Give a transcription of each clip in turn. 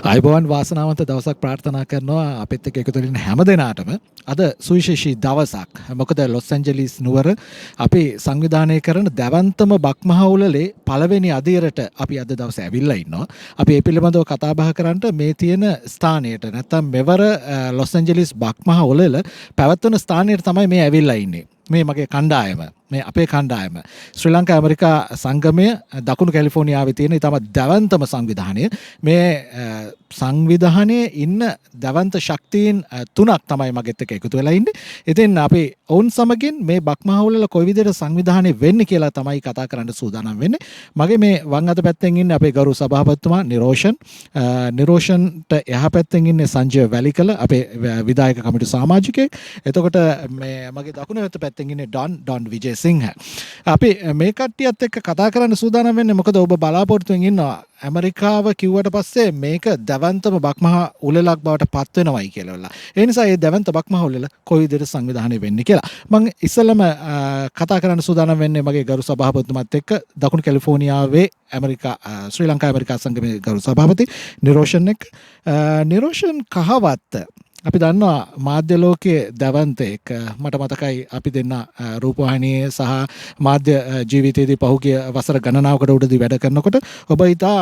අයිබෝවන් වාසනාවන්ත දවසක් ප්‍රාර්ථනා කරනවා අපිත් එක්ක එකතු වෙන හැම දෙනාටම. අද සුවිශේෂී දවසක්. මොකද ලොස් ඇන්ජලිස් නුවර අපි සංවිධානය කරන දැවන්තම බක්මහවුලේ පළවෙනි අදියරට අපි අද දවසේ ඇවිල්ලා ඉන්නවා. අපි ඒ පිළිබඳව කතා බහ කරන්නට මේ තියෙන ස්ථානයට නැත්තම් මෙවර ලොස් ඇන්ජලිස් බක්මහවුලේ පැවැත්වෙන ස්ථානයට තමයි මේ ඇවිල්ලා ඉන්නේ. මේ මගේ කණ්ඩායම මේ අපේ කණ්ඩායම ශ්‍රී ලංකා ඇමරිකා සංගමය දකුණු කැලිෆෝනියාවේ තියෙන ඉතාමත් දැවන්තම සංවිධානය. මේ සංවිධානයේ ඉන්න දැවන්ත ශක්තියින් තුනක් තමයි මගෙත් එක්ක එකතු වෙලා ඉන්නේ. ඉතින් අපි ඔවුන් සමගින් මේ බක්මහවුල කොයි විදිහට සංවිධානය වෙන්නේ කියලා තමයි කතා කරන්න සූදානම් වෙන්නේ. මගේ මේ වම් අත පැත්තෙන් ඉන්නේ අපේ ගරු සභාපතිතුමා නිරෝෂන්. නිරෝෂන්ට එහා පැත්තෙන් ඉන්නේ සංජය වැලිකල අපේ විධායක කමිටු සමාජිකයෙක්. එතකොට මේ මගේ දකුණු පැත්තෙන් ඉන්නේ ඩොන් විජේ සිංහ. අපි මේ කට්ටියත් එක්ක කතා කරන්න සූදානම් වෙන්නේ මොකද ඔබ බලාපොරොත්තුෙන් ඉන්නවා ඇමරිකාව කිව්වට පස්සේ මේක දැවන්තම බක්මහා උළෙලක් බවට පත් වෙනවයි කියලා. ඒ නිසා මේ දැවන්ත බක්මහා උළෙල කොයි විදිහට සංවිධානය වෙන්නේ කියලා. මම ඉස්සෙල්ලම කතා කරන්න සූදානම් වෙන්නේ මගේ ගරු සභාපතිතුමත් එක්ක දකුණු කැලිෆෝනියාවේ ශ්‍රී ලංකා ඇමරිකා සංගමේ ගරු සභාපති නිරෝෂන් එක්ක. නිරෝෂන් කහවත්ත අපි දන්නවා මාධ්‍ය ලෝකයේ දැවන්තයෙක්. මට මතකයි අපි දෙන්න රූපවාහිනියේ සහ මාධ්‍ය ජීවිතයේදී පහුගිය වසර ගණනාවකට උඩදී වැඩ කරනකොට ඔබ ඉතා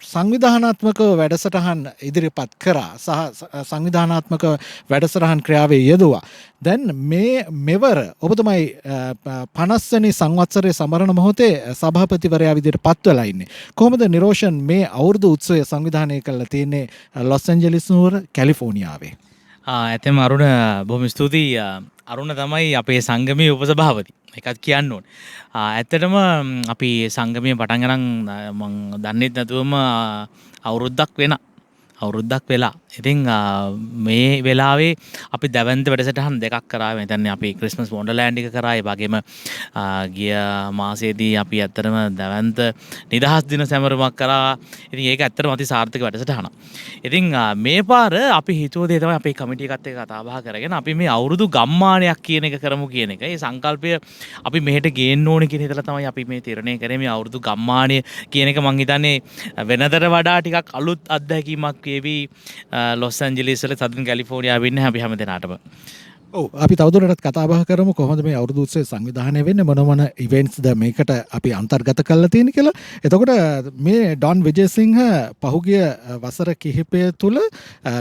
සංවිධානාත්මක වැඩසටහන් ඉදිරිපත් කරා සහ සංවිධානාත්මක වැඩසටහන් ක්‍රියාවේ යෙදුවා. දැන් මෙවර ඔබතුමයි 50 වෙනි සංවත්සරයේ සමරන මොහොතේ සභාපතිවරයා විදිහට පත් වෙලා ඉන්නේ. කොහොමද නිරෝෂන් මේ අවුරුදු උත්සවය සංවිධානය කළා තියෙන්නේ ලොස් ඇන්ජලිස් නුවර කැලිෆෝනියාවේ? ඇතම අරුණ බොහොම ස්තුතියි. අරුණ තමයි අපේ සංගමයේ උපසභාපති. එකත් කියන්න ඕන. ඇත්තටම අපි සංගමයේ පටන් ගන්න මම දන්නෙත් නැතුවම අවුරුද්දක් වෙලා. ඉතින් මේ වෙලාවේ අපි දැවන්ත වැඩසටහන් දෙකක් කරා. මෙතන අපි ක්‍රිස්මස් වොන්ඩර්ලෑන්ඩ් එක කරා. ඒ වගේම ගිය මාසයේදී අපි ඇත්තටම දැවන්ත නිදහස් දින සැමරුමක් කරා. ඉතින් ඒක ඇත්තටම අති සාර්ථක වැඩසටහනක්. ඉතින් මේ පාර අපි හිතුව දේ තමයි අපේ කමිටු එකත් එක්ක කතා බහ කරගෙන අපි මේ අවුරුදු ගම්මානයක් කියන එක කරමු කියන එක. ඒ සංකල්පය අපි මෙහෙට ගේන්න ඕනේ කියන හිතලා තමයි අපි මේ තීරණය කරේ මේ අවුරුදු ගම්මානය කියන එක. මං හිතන්නේ වෙනතර වඩා ටිකක් අලුත් අත්දැකීමක් වේවි ලොස් ඇන්ජලිස් වල සදන් කැලිෆෝනියාවේ ඉන්න අපි හැම දෙනාටම. ඔව් අපි තවදුරටත් කතා බහ කරමු කොහොමද මේ අවුරුදු උත්සවය සංවිධානය වෙන්නේ, මොන ඉවෙන්ට්ස්ද මේකට අපි අන්තර්ගත කරලා තියෙන්නේ කියලා. එතකොට මේ ඩොන් විජේසිංහ පහුගිය වසර කිහිපය තුළ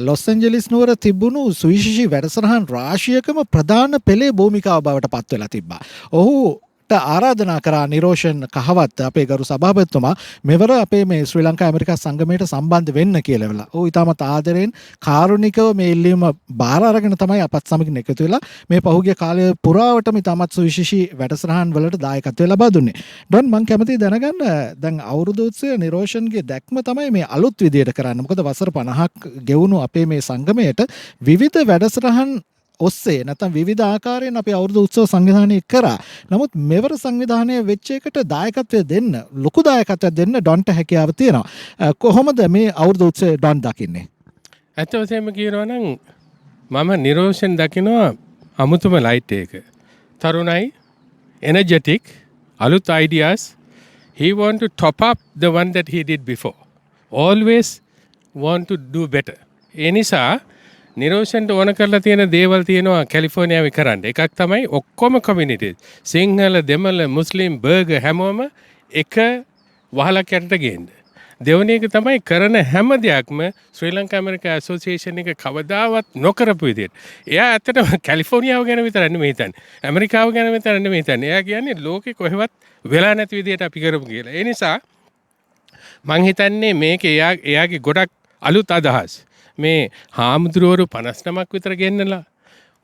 ලොස් ඇන්ජලිස් නුවර තිබුණු සුවිශේෂී වැඩසටහන් රාශියකම ප්‍රධාන පෙළේ භූමිකාව බවට පත් වෙලා තිබ්බා. ඔහු ආරාධනා කරා නිරෝෂන් කහවත්ත අපේ ගරු සභාපතිතුමා මෙවර අපේ මේ ශ්‍රී ලංකා ඇමරිකා සංගමයට සම්බන්ධ වෙන්න කියලා වෙලා. ඔහු ඉතාමත් ආදරෙන් කාරුණිකව මේ ඉල්ලීම බාර අරගෙන තමයි අපත් සමගින් එකතු වෙලා මේ පහුගිය කාලය පුරාවටම ඉතාමත් සුවිශේෂී වැඩසටහන් වලට දායකත්වය ලබා දුන්නේ. ඩොන් මම කැමතියි දැනගන්න දැන් අවුරුදු උත්සවය නිරෝෂන්ගේ දැක්ම තමයි මේ අලුත් විදියට කරන්න. මොකද වසර 50ක් ගෙවුණු අපේ මේ සංගමයට විවිධ වැඩසටහන් ඔස්සේ නැත්නම් විවිධ ආකාරයෙන් අපි අවුරුදු උත්සව සංවිධානය කරා. නමුත් මෙවර සංවිධානය වෙච්ච එකට දායකත්වය දෙන්න, ලොකු දායකත්වයක් දෙන්න ඩොන්ට හැකියාව තියෙනවා. කොහොමද මේ අවුරුදු උත්සවය ඩොන් දකින්නේ? ඇත්ත වශයෙන්ම කියනවා නම් මම නිරෝෂන් දකිනවා අමුතුම ලයිට් එක. තරුණයි, energetic, අලුත් ideas. He want to top up the one that he did before. Always want to do better. ඒ නිසා නිරෝෂන්ට ඕන කරලා තියෙන දේවල් තියෙනවා කැලිෆෝනියාවේ කරන්න. එකක් තමයි ඔක්කොම කමියුනිටිස් සිංහල, දෙමළ, මුස්ලිම්, බර්ගර් හැමෝම එක වහලක් යටට ගේන්න. දෙවෙනි එක තමයි කරන හැම දෙයක්ම ශ්‍රී ලංකා ඇමරිකා ඇසෝසියේෂන් එක කවදාවත් නොකරපු විදියට. එයා ඇත්තටම කැලිෆෝනියාව ගැන විතරක් නෙමෙයි හිතන්නේ. ඇමරිකාව ගැන විතරක් නෙමෙයි හිතන්නේ. එයා කියන්නේ ලෝකේ කොහෙවත් වෙලා නැති විදියට අපි කරමු කියලා. ඒ නිසා මං හිතන්නේ මේක එයාගේ ගොඩක් අලුත් අදහස්. මේ හාමුදුරුවරු 59ක් විතර ගෙන්නලා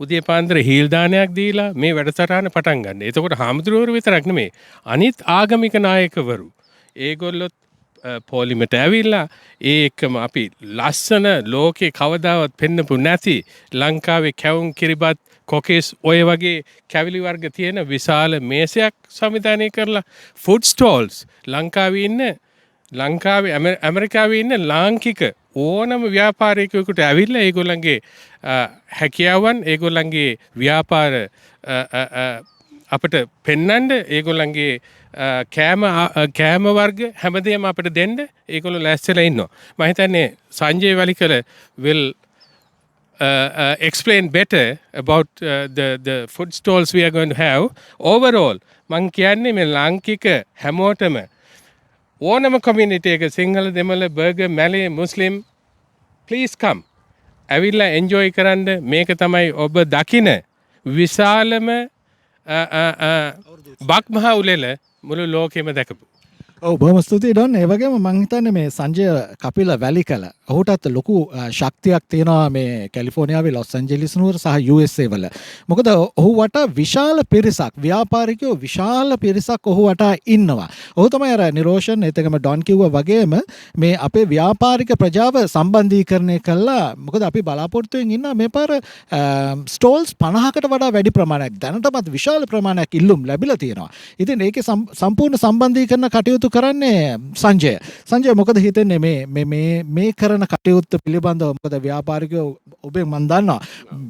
උදේ පාන්දර හීල් දානයක් දීලා මේ වැඩසටහන පටන් ගන්න. එතකොට හාමුදුරුවරු විතරක් නෙමෙයි අනිත් ආගමික නායකවරු ඒගොල්ලොත් පොලිමට ඇවිල්ලා ඒ එක්කම අපි ලස්සන ලෝකේ කවදාවත් පෙන්නපු නැති ලංකාවේ කැවුම් කිරිබත් කොකේස් ඔය වගේ කැවිලි වර්ග තියෙන විශාල මේසයක් සංවිධානය කරලා ෆුඩ් ස්ටෝල්ස් ලංකාවේ ඇමරිකාවේ ඉන්න ලාංකික ඕනම ව්‍යාපාරිකයෙකුට ඇවිල්ලා ඒගොල්ලන්ගේ හැකියාවන් ඒගොල්ලන්ගේ ව්‍යාපාර අපට පෙන්නන්ඩ ඒගොල්ලන්ගේ කෑම වර්ග හැමදේම අපට දෙන්න ඒගොල්ලෝ ලැස්සල ඉන්නවා. මහිතන්නේ Sanjaya වලිකල will explain better about the food stalls we are going to have. Overall, මං කියන්නේ මේ ලාංකික හැමෝටම ඕනම community එක සිංහල දෙමළ burger Malay Muslim please come. ඇවිල්ලා enjoy කරන්න මේක තමයි ඔබ දකින විශාලම බක් මහා උලෙල මුළු ලෝකෙම දැකපු. බොහොම ස්තුතියි ඩොන්. ඒ වගේම මං හිතන්නේ මේ සංජය කපිල වැලිකල ඔහුටත් ලොකු ශක්තියක් තියෙනවා මේ කැලිෆෝනියාවේ ලොස් ඇන්ජලිස් නුවර සහ USA වල. මොකද ඔහු වට විශාල පිරිසක් ව්‍යාපාරිකයෝ විශාල පිරිසක් ඔහු වට ඉන්නවා. ඔහු තමයි අර නිරෝෂන් එතකම ඩොන් කිව්වා වගේම මේ අපේ ව්‍යාපාරික ප්‍රජාව සම්බන්ධීකරණය කළා. මොකද අපි බලාපොරොත්තුෙන් ඉන්නවා මේ පාර ස්ටෝල්ස් 50කට වඩා වැඩි ප්‍රමාණයක් දැනටමත් විශාල ප්‍රමාණයක් ඉල්ලුම් ලැබිලා තියෙනවා. ඉතින් ඒකේ සම්පූර්ණ සම්බන්ධීකරණ කටයුතු කරන්නේ සංජය මොකද හිතන්නේ මේ කරන කටයුත්ත පිළිබඳව? මොකද ව්‍යාපාරිකයෝ ඔබේ මන් දන්නවා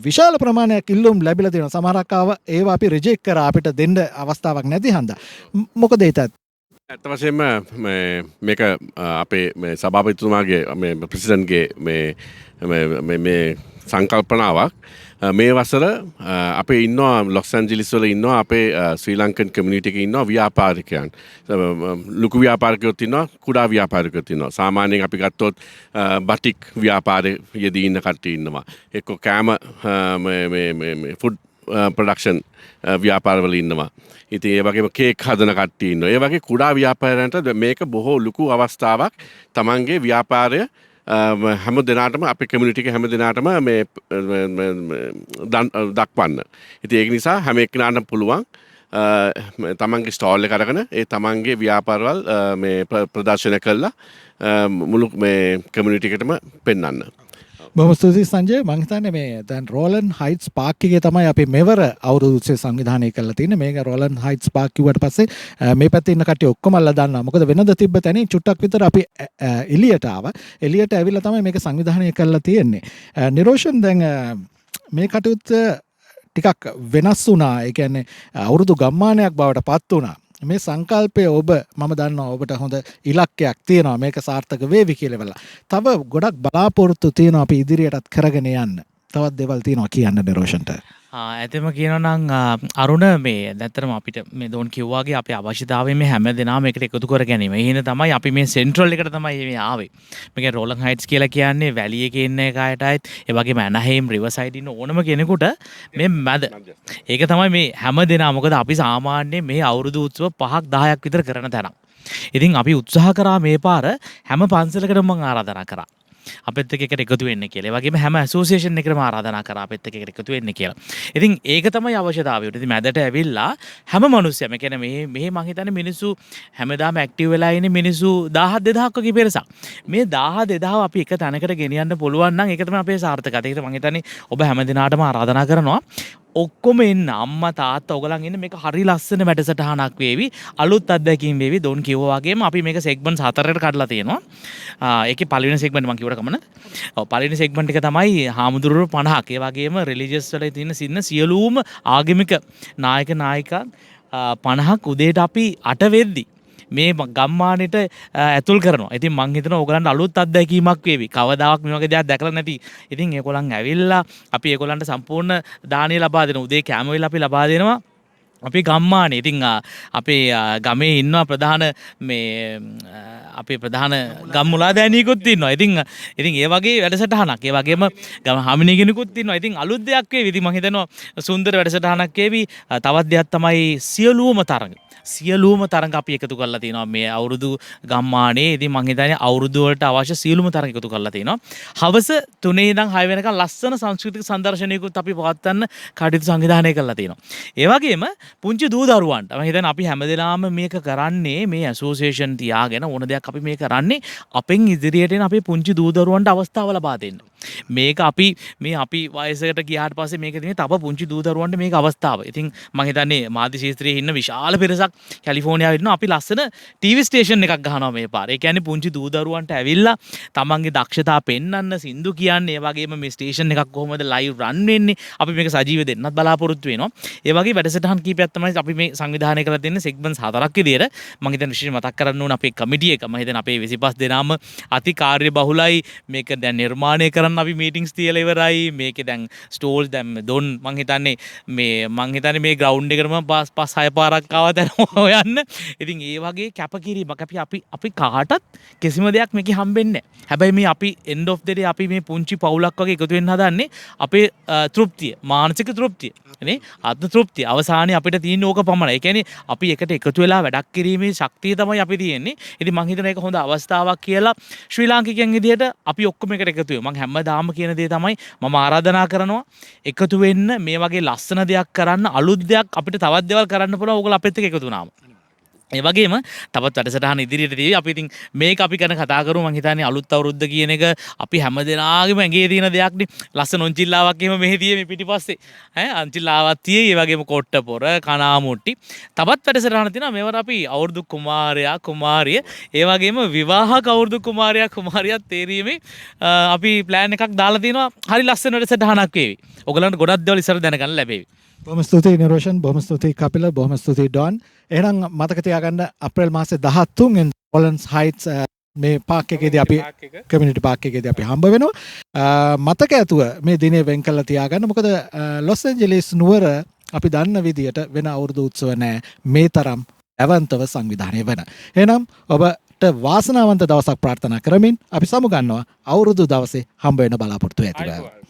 විශාල ප්‍රමාණයක් ඉල්ලුම් ලැබිලා තියෙනවා. සමහරක් ඒවා අපි රිජෙක්ට් කරා අපිට දෙන්න අවස්ථාවක් නැති හන්දා. මොකද ඒතත් ඇත්ත වශයෙන්ම මේක අපේ සභාපතිතුමාගේ ප්‍රෙසිඩන්ට්ගේ මේ සංකල්පනාවක්. මේ වසර අපේ ඉන්නවා ලොස් ඇන්ජලිස් වල ඉන්නවා අපේ ශ්‍රී ලංකන් කමියුනිටි එකේ ඉන්නවා ව්‍යාපාරිකයන්. ලොකු ව්‍යාපාරිකයෝත් ඉන්නවා කුඩා ව්‍යාපාරිකයෝත් ඉන්නවා. සාමාන්‍යයෙන් අපි ගත්තොත් බටික් ව්‍යාපාරයේ යෙදී ඉන්න කට්ටිය ඉන්නවා. එක්ක කෑම මේ ෆුඩ් ප්‍රොඩක්ෂන් ව්‍යාපාරවල ඉන්නවා. ඉතින් ඒ වගේම කේක් හදන කට්ටිය ඉන්නවා. ඒ වගේ කුඩා ව්‍යාපාරයන්ට මේක බොහෝ ලොකු අවස්ථාවක් තමන්ගේ ව්‍යාපාරය හැම දෙනාටම අපේ කමියුනිටි එකේ හැම දෙනාටම මේ දක්වන්න. ඉතින් ඒක නිසා හැම එක්කෙනාටම පුළුවන් තමන්ගේ ස්ටෝල් එක අරගෙන ඒ තමන්ගේ ව්‍යාපාරවල මේ ප්‍රදර්ශනය කළා මුළු මේ කමියුනිටි එකටම පෙන්වන්න. බොහොම ස්තුතියි සංජය. මම හිතන්නේ මේ දැන් රෝලන් හයිට්ස් පාක් එකේ තමයි අපි මෙවර අවුරුදු උත්සව සංවිධානය කරලා තියෙන්නේ. මේක රෝලන් හයිට්ස් පාක් කිව්වට පස්සේ මේ පැත්තේ ඉන්න කට්ටිය ඔක්කොම අල්ල දන්නවා. මොකද වෙනද තිබ්බ තැනින් චුට්ටක් විතර අපි එළියට ආවා. එළියට ඇවිල්ලා තමයි මේක සංවිධානය කරලා තියෙන්නේ. නිරෝෂන් දැන් මේ කටයුත්ත ටිකක් වෙනස් වුණා. ඒ කියන්නේ අවුරුදු ගම්මානයක් බවට පත් වුණා. මේ සංකල්පය ඔබ මම දන්නවා ඔබට හොඳ ඉලක්කයක් තියෙනවා මේක සාර්ථක වේවි කියලා වෙලා. තව ගොඩක් බලාපොරොත්තු තියෙනවා අපි ඉදිරියටත් කරගෙන යන්න. තවත් දේවල් තියෙනවා කියන්න නිරෝෂන්ට. ඇතම කියනනම් අරුණ මේ දැත්තරම අපිට මේ දෝන් කිව්වාගේ අපේ අවශ්‍යතාවය මේ හැම දෙනාම එකට එකතු කර ගැනීම. එහෙනම් තමයි අපි මේ සෙන්ට්‍රල් එකට තමයි මේ ආවේ. මේක රෝලන් හයිට්ස් කියලා කියන්නේ වැලි එකේ ඉන්න එකයටයි ඒ වගේම ඇනහේම් රිවර්සයිඩ් ඉන්න ඕනම කෙනෙකුට මේ මැද. ඒක තමයි මේ හැම දෙනා. මොකද අපි සාමාන්‍යයෙන් මේ අවුරුදු උත්සව 5ක් 10ක් විතර කරන තැනක්. ඉතින් අපි උත්සාහ කරා මේ පාර හැම පන්සලකටම මම ආරාධනා කරා. අපිත් එක්ක එකතු වෙන්න කියලා. ඒ වගේම හැම ඇසෝසියේෂන් එකකටම ආරාධනා කරා අපිත් එක්ක එකතු වෙන්න කියලා. ඉතින් ඒක තමයි අවශ්‍යතාවය. ඉතින් මැදට ඇවිල්ලා හැම මිනිස්සෙම කියන්නේ මේ මං හිතන්නේ මිනිස්සු හැමදාම ඇක්ටිව් වෙලා ඉන්නේ මිනිස්සු 1000 2000ක් වගේ පෙරසක්. මේ 1000 2000 අපි එක තැනකට ගෙනියන්න පුළුවන් නම් ඒක තමයි අපේ සාර්ථකත්වය. ඒකට මං හිතන්නේ ඔබ හැම දිනාටම ආරාධනා කරනවා. ඔක්කොම එන්න අම්මා තාත්තා ඔයගලන් ඉන්න මේක හරි ලස්සන වැඩසටහනක් වේවි. අලුත් අත්දැකීම් වේවි. දොන් කිව්වා වගේම අපි මේක සෙග්මන්ට්ස් 4කට කඩලා තියෙනවා. ඒකේ පළවෙනි සෙග්මන්ට් මම කිව්වට කමන. ඔව් පළවෙනි සෙග්මන්ට් එක තමයි හාමුදුරුවෝ 50ක්. ඒ වගේම රිලිජියස් වල තියෙන සියලුම ආගමික නායක නායිකා 50ක් උදේට අපි 8 වෙද්දි මේ ගම්මානෙට ඇතුල් කරනවා. ඉතින් මං හිතනවා ඕගලන්ට අලුත් අත්දැකීමක් වේවි. කවදාවත් මේ වගේ දෙයක් දැකලා නැති. ඉතින් ඒගොල්ලන් ඇවිල්ලා අපි ඒගොල්ලන්ට සම්පූර්ණ දාණය ලබා දෙනවා. උදේ කැම වෙලා අපි ලබා දෙනවා. අපි ගම්මානේ. ඉතින් අපේ ගමේ ඉන්නවා ප්‍රධාන මේ අපේ ප්‍රධාන ගම්මුලාදෑනියෙකුත් ඉන්නවා. ඉතින් ඒ වගේ වැඩසටහනක්. ඒ වගේම ගම හාමිනේ කෙනෙකුත් ඉන්නවා. ඉතින් අලුත් දෙයක් වේවි. ඉතින් මං හිතනවා සුන්දර වැඩසටහනක් වේවි. තවත් දෙයක් තමයි සියලුම තරඟ අපි එකතු කරලා තියෙනවා මේ අවුරුදු ගම්මානේ. ඉතින් මං හිතන්නේ අවුරුදු වලට අවශ්‍ය සියලුම තරඟ එකතු කරලා තියෙනවා. හවස 3 ඉඳන් 6 වෙනකන් ලස්සන සංස්කෘතික සංදර්ශනයකුත් අපි පවත්වන්න කටයුතු සංවිධානය කරලා තියෙනවා. ඒ වගේම පුංචි දූ දරුවන්ට මම හිතන්නේ අපි හැමදෙනාම මේක කරන්නේ මේ ඇසෝසියේෂන් තියාගෙන ඕන දෙයක් අපි මේ කරන්නේ අපෙන් ඉදිරියට එන අපේ පුංචි දූ දරුවන්ට අවස්ථාව ලබා දෙන්න. මේක අපි මේ අපි වයසකට ගියාට පස්සේ මේක තියෙන්නේ තව පුංචි දූ දරුවන්ට මේක අවස්ථාව. ඉතින් මම හිතන්නේ මාධ්‍ය ශාස්ත්‍රයේ ඉන්න විශාල පිරිසක් කැලිෆෝනියාවේ ඉන්නවා. අපි ලස්සන ටීවී ස්ටේෂන් එකක් ගහනවා මේ පාර. ඒ කියන්නේ පුංචි දූ දරුවන්ට ඇවිල්ලා තමන්ගේ දක්ෂතා පෙන්වන්න, සින්දු කියන්න, ඒ වගේම මේ ස්ටේෂන් එකක් කොහොමද ලයිව් රන් වෙන්නේ. අපි මේක සජීව දෙන්නත් බලාපොරොත්තු වෙනවා. ඒ වගේ වැඩසටහන් කීපයක් තමයි අපි මේ සංවිධානය කරලා දෙන්නේ සෙග්මන්ට්ස් 4ක් විදියට. මම හිතන්නේ විශේෂ මතක් කරන්න ඕන අපේ කමිටි එක. මම හිතන්නේ අපේ 25 දෙනාම අති කාර්ය බහුලයි. මේක දැන් නිර්මාණය කරන්න අපි මීටින්ග්ස් තියලා ඉවරයි. මේකේ දැන් ස්ටෝල් දැන් දොන් මං හිතන්නේ මේ ග්‍රවුන්ඩ් එකටම පස් 6 පාරක් ආවා දැන් හොයන්න. ඉතින් ඒ වගේ කැපකිරීමක් අපි කාටත් කිසිම දෙයක් මේකේ හම්බෙන්නේ නැහැ. හැබැයි මේ අපි end of the day අපි මේ පුංචි පවුලක් වගේ එකතු වෙන්න හදන්නේ අපේ තෘප්තිය, මානසික තෘප්තිය. නේ? ආත්ම තෘප්තිය. අවසානයේ අපිට තියෙන ඕක පමණයි. ඒ කියන්නේ අපි එකට එකතු වෙලා වැඩක් කිරීමේ ශක්තිය තමයි අපි තියෙන්නේ. ඉතින් මං හිතන එක හොඳ අවස්ථාවක් කියලා ශ්‍රී ලාංකිකයන් විදියට අපි ඔක්කොම එකට එකතු වෙමු. මං හැමදාම කියන දේ තමයි මම ආරාධනා කරනවා එකතු වෙන්න මේ වගේ ලස්සන දෙයක් කරන්න, අලුත් දෙයක් අපිට තවත් දේවල් කරන්න පුළුවන්. ඕගොල්ලෝ අපිත් එක්ක එකතු වුණාම. ඒ වගේම තවත් වැඩසටහන ඉදිරියට තියෙවි. අපි ඉතින් මේක අපි ගැන කතා කරමු. මං හිතන්නේ අලුත් අවුරුද්ද කියන එක අපි හැමදෙනාගේම ඇඟේ තියෙන දෙයක්නේ. ලස්සන ඔන්චිල්ලාවක් එහෙම මෙහෙ තියෙන්නේ පිටිපස්සේ. අන්චිල්ලාවක් තියෙයි. ඒ වගේම කොට්ට පොර, කනාමුට්ටි. තවත් වැඩසටහන තියෙනවා. මේවට අපි අවුරුදු කුමාරයා, කුමාරිය, ඒ වගේම විවාහක අවුරුදු කුමාරයා, කුමාරියත් තේරීමේ අපි ප්ලෑන් එකක් දාලා තිනවා. හරි ලස්සන වැඩසටහනක් වේවි. ඔයගලන්ට ගොඩක් දේවල් ඉස්සර දැනගන්න ලැබේවි. බොහොම ස්තුතියි නිරෝෂන්, බොහොම ස්තුතියි කපිල, බොහොම ස්තුතියි ඩොන්. එහෙනම් මතක තියාගන්න අප්‍රේල් මාසේ 13 වෙනිදා කොලන්ස් හයිට්ස් මේ පාක් එකේදී අපි කමියුනිටි පාක් එකේදී අපි හම්බ වෙනවා. මතක ඇතුව මේ දිනේ වෙන් කරලා තියාගන්න. මොකද ලොස් ඇන්ජලිස් නුවර අපි දන්න විදියට වෙන අවුරුදු උත්සව නැහැ. මේ තරම් ඇවන්තව සංවිධානය වෙන. එහෙනම් ඔබට වාසනාවන්ත දවසක් ප්‍රාර්ථනා කරමින් අපි සමුගන්නවා අවුරුදු දවසේ හම්බ වෙන බලාපොරොත්තු ඇතිව.